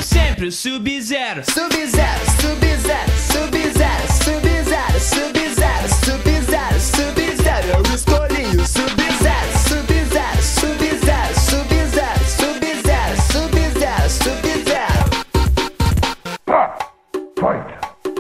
escolho sempre o Sub-Zero. Sub-Zero, Sub-Zero, Sub-Zero, Sub-Zero, Sub-Zero, Sub-Zero, Sub-Zero. Eu escolhi o Sub-Zero, Sub-Zero, Sub-Zero, Sub-Zero, Sub-Zero, Sub-Zero, Sub-Zero. Fight!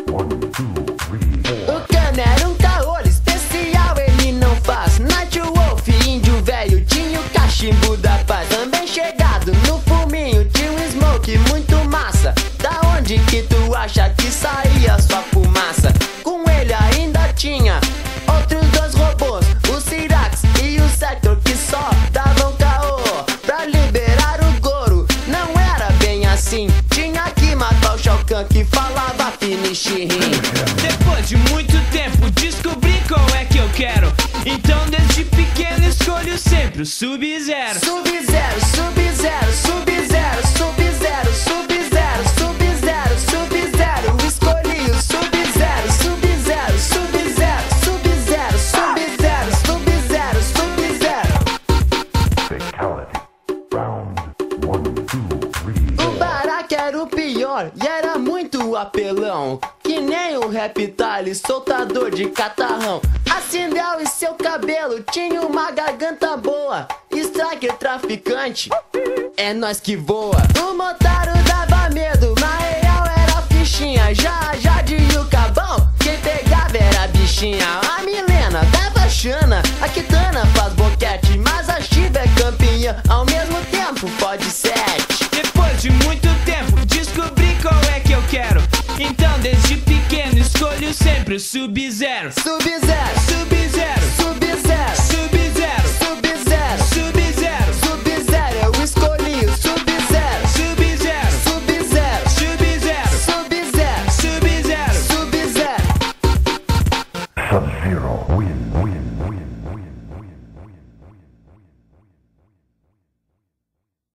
1, 2, 3, 4. O Kano era um caolho especial, ele não faz Night Wolf, índio velho, tinha o cachimbo da paz. Também chegado no fuminho, tinha um smoke muito massa. Da onde que tu acha que saía sua fumaça? Com ele ainda tinha outros dois robôs, o Cyrax e o Sector, que só davam caô pra liberar o Goro. Não era bem assim, tinha que matar o Shao Kahn, que falava finish him. Depois de muito tempo descobri qual é que eu quero. Então desde pequeno escolho sempre o Sub-Zero. Sub-Zero, Sub-Zero, Sub-Zero, Sub-Zero, Sub-Zero, Sub-Zero, Sub-Zero. Escolhi o Sub-Zero, Sub-Zero, Sub-Zero, Sub-Zero, Sub-Zero, Sub-Zero, Sub-Zero. Fatality. Round 1, 2, 3, O Baraka era o pior e era muito apelão, que nem o Reptile, soltador de catarrão. A Sindel e seu cabelo tinha uma garganta boa. Striker traficante, é nós que voa. O Motaro dava medo, na real era fichinha. Já de Yukabão, quem pegava era bichinha. A Milena dava chana, a Kitana faz boquete, mas a Shiva é campeã, ao mesmo tempo pode sete. Depois de muito tempo descobri qual é que eu quero. Então desde pequeno escolho sempre o Sub-Zero. Sub-Zero, Sub-Zero, Sub-Zero, Sub-Zero, Sub-Zero, Sub-Zero, Sub-Zero. Eu escolhi o Sub-Zero, Sub-Zero, Sub-Zero, Sub-Zero, Sub-Zero, Sub-Zero. Sub-Zero. Sub-Zero. Win, win, win, win.